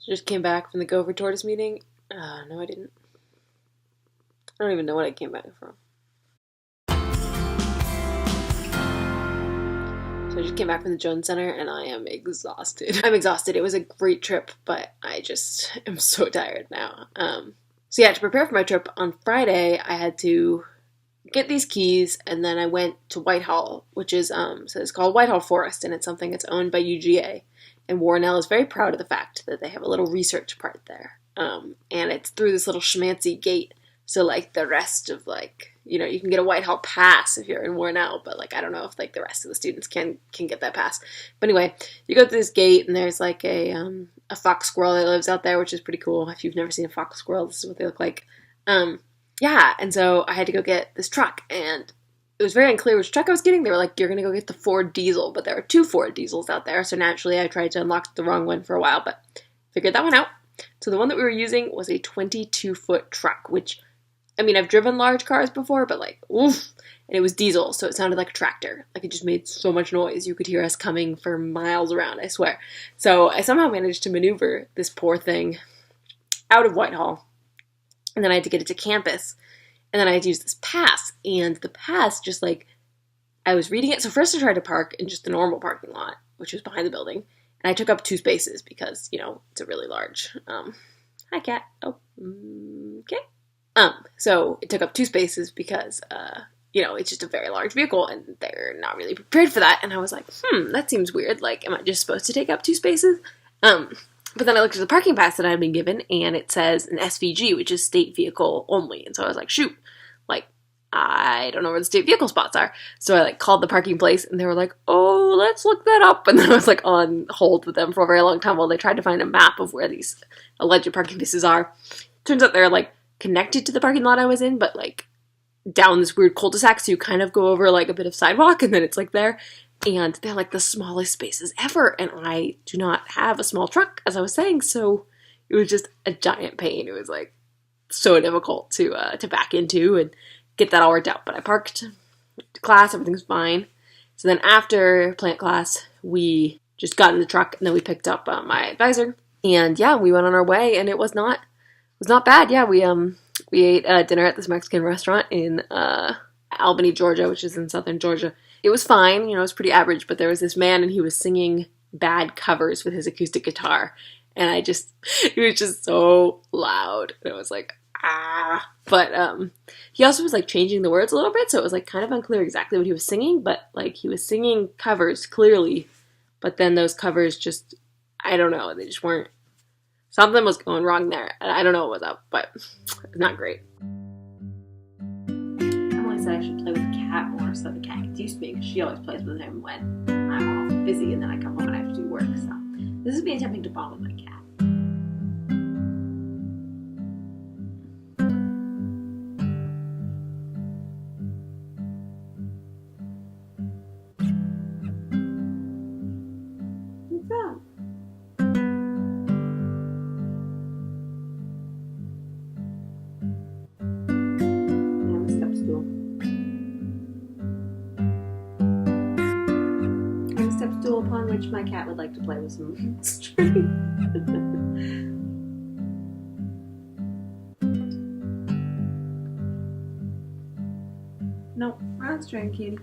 Just came back from the Gopher Tortoise meeting. No, I didn't. I don't even know what I came back from. So I just came back from the Jones Center and I am exhausted. I'm exhausted. It was a great trip, but I just am so tired now. So yeah, to prepare for my trip on Friday, I had to get these keys, and then I went to Whitehall, which is, so it's called Whitehall Forest, and it's something that's owned by UGA. And Warrenell is very proud of the fact that they have a little research part there. And it's through this little schmancy gate. So, like, the rest of, like, you know, you can get a Whitehall pass if you're in Warrenell, but, like, I don't know if, like, the rest of the students can get that pass. But anyway, you go through this gate, and there's, like, a fox squirrel that lives out there, which is pretty cool. If you've never seen a fox squirrel, this is what they look like. Yeah, and so I had to go get this truck, and it was very unclear which truck I was getting. They were like, you're going to go get the Ford diesel, but there are 2 Ford diesels out there, so naturally I tried to unlock the wrong one for a while, but figured that one out. So the one that we were using was a 22-foot truck, which, I mean, I've driven large cars before, but like, oof, and it was diesel, so it sounded like a tractor. Like, it just made so much noise. You could hear us coming for miles around, I swear. So I somehow managed to maneuver this poor thing out of Whitehall, and then I had to get it to campus, and then I had to use this pass, and the pass just, like, I was reading it. So first I tried to park in just the normal parking lot, which was behind the building, and I took up 2 spaces because, you know, it's a really large, hi, cat. Oh, okay. So it took up 2 spaces because, you know, it's just a very large vehicle, and they're not really prepared for that, and I was like, that seems weird. Like, am I just supposed to take up 2 spaces? But then I looked at the parking pass that I had been given, and it says an SVG, which is state vehicle only. And so I was like, shoot, like, I don't know where the state vehicle spots are. So I, like, called the parking place, and they were like, oh, let's look that up. And then I was, like, on hold with them for a very long time while they tried to find a map of where these alleged parking places are. Turns out they're, like, connected to the parking lot I was in, but, like, down this weird cul-de-sac, so you kind of go over, like, a bit of sidewalk, and then it's, like, there. And they're, like, the smallest spaces ever, and I do not have a small truck, as I was saying, so it was just a giant pain. It was, like, so difficult to back into and get that all worked out. But I parked to class, everything was fine. So then after plant class, we just got in the truck, and then we picked up my advisor, and yeah, we went on our way, and it was not bad. Yeah, we ate dinner at this Mexican restaurant in Albany, Georgia, which is in southern Georgia. It was fine, you know, it was pretty average, but there was this man, and he was singing bad covers with his acoustic guitar, and it was just so loud, and it was like, ah. But he also was, like, changing the words a little bit, so it was, like, kind of unclear exactly what he was singing, but, like, he was singing covers, clearly, but then those covers just, I don't know, they just weren't, something was going wrong there, and I don't know what was up, but not great. I should play with the cat more so the cat gets used to me, because she always plays with him when I'm off busy and then I come home and I have to do work. So this is me attempting to bond with my cat. What's up? I have a step stool. Stool upon which my cat would like to play with some string. Nope, we're not string, cutie.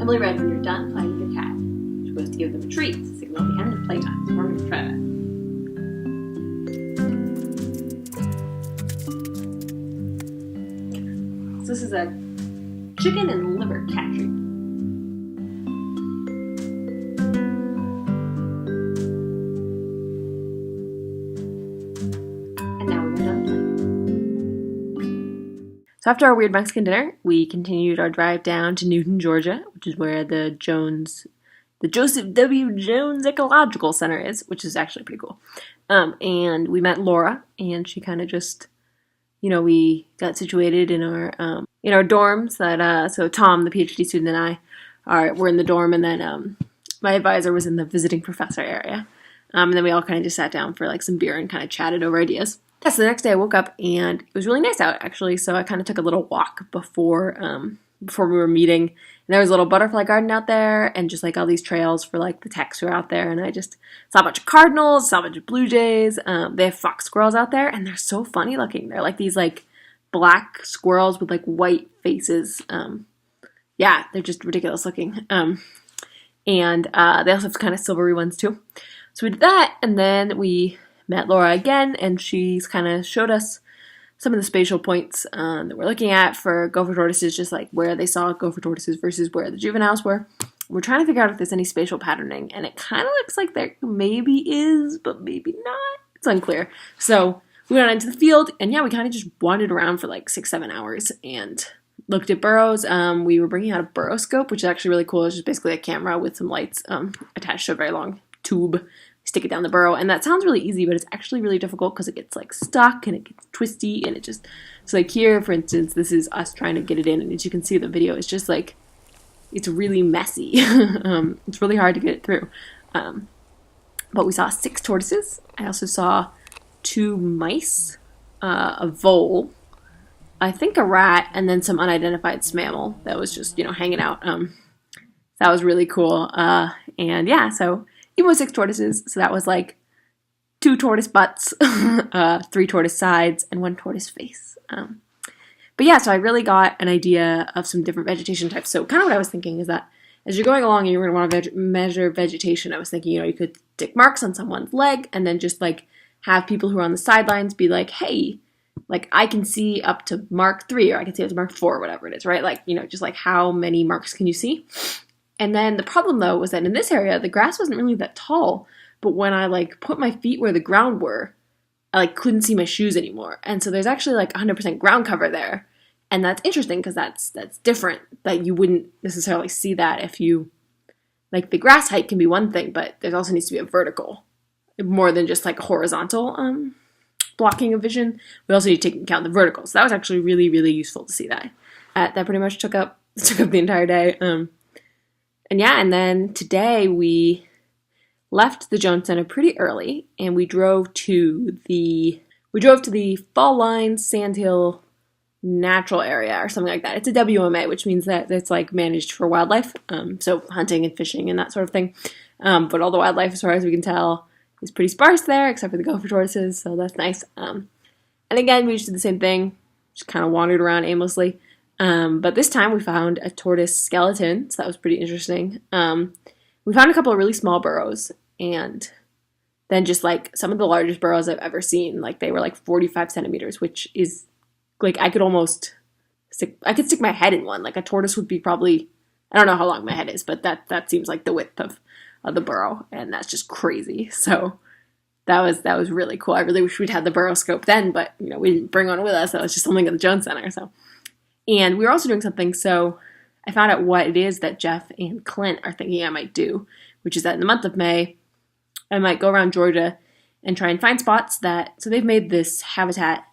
Emily read, when you're done playing with your cat, you're supposed to give them a treat to signal the end of playtime. So we're going to try that. So this is a chicken and liver cat treat. And now we're done playing. So after our weird Mexican dinner, we continued our drive down to Newton, Georgia, which is where the Joseph W. Jones Ecological Center is, which is actually pretty cool. And we met Laura, and she kind of just, you know, we got situated in our dorms. That so Tom, the PhD student, and I we're in the dorm, and then my advisor was in the visiting professor area. And then we all kind of just sat down for like some beer and kind of chatted over ideas. Yeah, so the next day I woke up and it was really nice out actually. So I kind of took a little walk before we were meeting. And there was a little butterfly garden out there and just like all these trails for like the techs who are out there. And I just saw a bunch of cardinals, saw a bunch of blue jays. They have fox squirrels out there and they're so funny looking. They're like these like black squirrels with like white faces. Yeah, they're just ridiculous looking. And they also have kind of silvery ones too. So we did that, and then we met Laura again, and she's kind of showed us some of the spatial points that we're looking at for gopher tortoises, just like where they saw gopher tortoises versus where the juveniles were. We're trying to figure out if there's any spatial patterning, and it kind of looks like there maybe is, but maybe not. It's unclear. So we went out into the field, and yeah, we kind of just wandered around for like 6-7 hours and looked at burrows. We were bringing out a burrow scope, which is actually really cool. It's just basically a camera with some lights attached to a very long tube. Stick it down the burrow, and that sounds really easy, but it's actually really difficult because it gets like stuck and it gets twisty, and it just, so like here, for instance, this is us trying to get it in, and as you can see, the video is just like, it's really messy. It's really hard to get it through. But we saw 6 tortoises. I also saw 2 mice, a vole, I think a rat, and then some unidentified mammal that was just, hanging out. That was really cool. And yeah, so even with 6 tortoises, so that was like 2 tortoise butts, 3 tortoise sides, and 1 tortoise face. But yeah, so I really got an idea of some different vegetation types. So kind of what I was thinking is that as you're going along and you're going to want to measure vegetation, I was thinking, you could stick marks on someone's leg and then just like have people who are on the sidelines be like, hey, like I can see up to mark 3 or I can see up to mark 4 or whatever it is, right? Like, just like how many marks can you see? And then the problem though was that in this area, the grass wasn't really that tall, but when I like put my feet where the ground were, I like couldn't see my shoes anymore. And so there's actually like 100% ground cover there. And that's interesting because that's different, that you wouldn't necessarily see that if you, like the grass height can be one thing, but there also needs to be a vertical, more than just like a horizontal blocking of vision. We also need to take into account the vertical. So that was actually really, really useful to see that. That pretty much took up the entire day. And yeah, and then today we left the Jones Center pretty early, and we drove to the Fall Line Sandhill Natural Area or something like that. It's a WMA, which means that it's like managed for wildlife, so hunting and fishing and that sort of thing. But all the wildlife, as far as we can tell, is pretty sparse there, except for the gopher tortoises, so that's nice. And again, we just did the same thing, just kind of wandered around aimlessly. But this time we found a tortoise skeleton, so that was pretty interesting. We found a couple of really small burrows, and then just like some of the largest burrows I've ever seen. Like they were like 45 centimeters, which is like I could stick my head in one. Like a tortoise would be probably, I don't know how long my head is, but that seems like the width of the burrow, and that's just crazy. So that was really cool. I really wish we'd had the burrow scope then, but we didn't bring one with us. That was just something at the Jones Center. So. And we were also doing something, so I found out what it is that Jeff and Clint are thinking I might do, which is that in the month of May, I might go around Georgia and try and find spots so they've made this habitat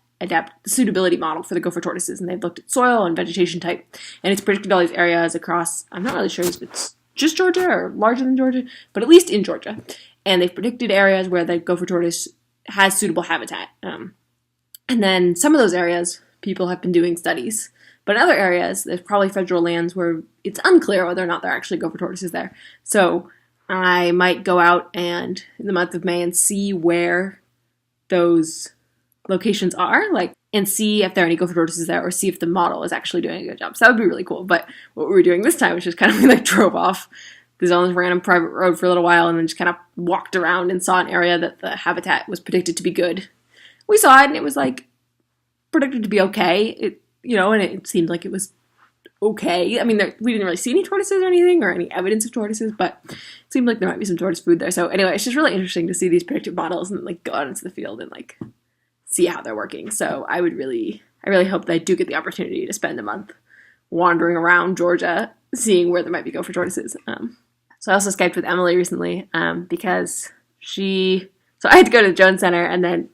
suitability model for the gopher tortoises, and they've looked at soil and vegetation type, and it's predicted all these areas across, I'm not really sure if it's just Georgia or larger than Georgia, but at least in Georgia. And they've predicted areas where the gopher tortoise has suitable habitat. And then some of those areas, people have been doing studies. But in other areas, there's probably federal lands where it's unclear whether or not there are actually gopher tortoises there. So I might go out in the month of May and see where those locations are, and see if there are any gopher tortoises there, or see if the model is actually doing a good job. So that would be really cool. But what we were doing this time was just kind of we drove off this on this random private road for a little while, and then just kind of walked around and saw an area that the habitat was predicted to be good. We saw it, and it was predicted to be okay. And it seemed like it was okay. I mean, we didn't really see any tortoises or anything, or any evidence of tortoises, but it seemed like there might be some tortoise food there. So anyway, it's just really interesting to see these predictive models and go out into the field and see how they're working. So I really hope that I do get the opportunity to spend a month wandering around Georgia, seeing where there might be gopher tortoises. So I also Skyped with Emily recently because so I had to go to the Jones Center, and then,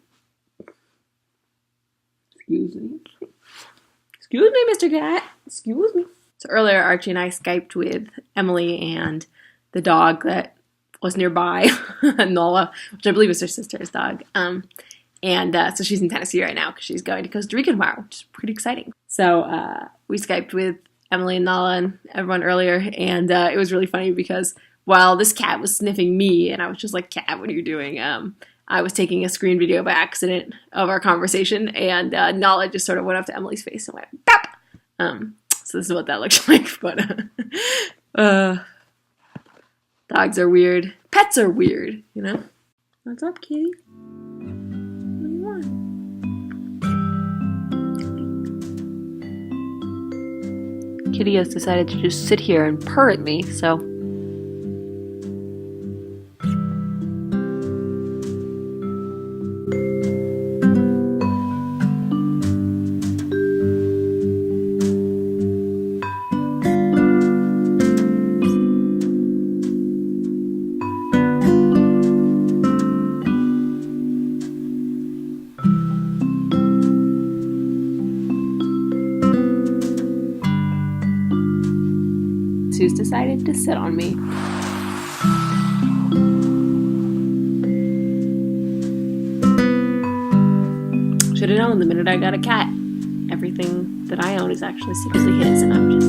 Excuse me, Mr. Cat. Excuse me. So earlier, Archie and I Skyped with Emily, and the dog that was nearby, Nola, which I believe is her sister's dog. So she's in Tennessee right now because she's going to Costa Rica tomorrow, which is pretty exciting. So we Skyped with Emily and Nala and everyone earlier, and it was really funny because while this cat was sniffing me, and I was just like, "Cat, what are you doing?" I was taking a screen video by accident of our conversation, and Nala just sort of went up to Emily's face and went, "Bap!" So this is what that looks like. But dogs are weird. Pets are weird, you know? What's up, kitty? What do you want? Kitty has decided to just sit here and purr at me, so... Sue's decided to sit on me. Should have known the minute I got a cat. Everything that I own is actually secretly his, and I'm just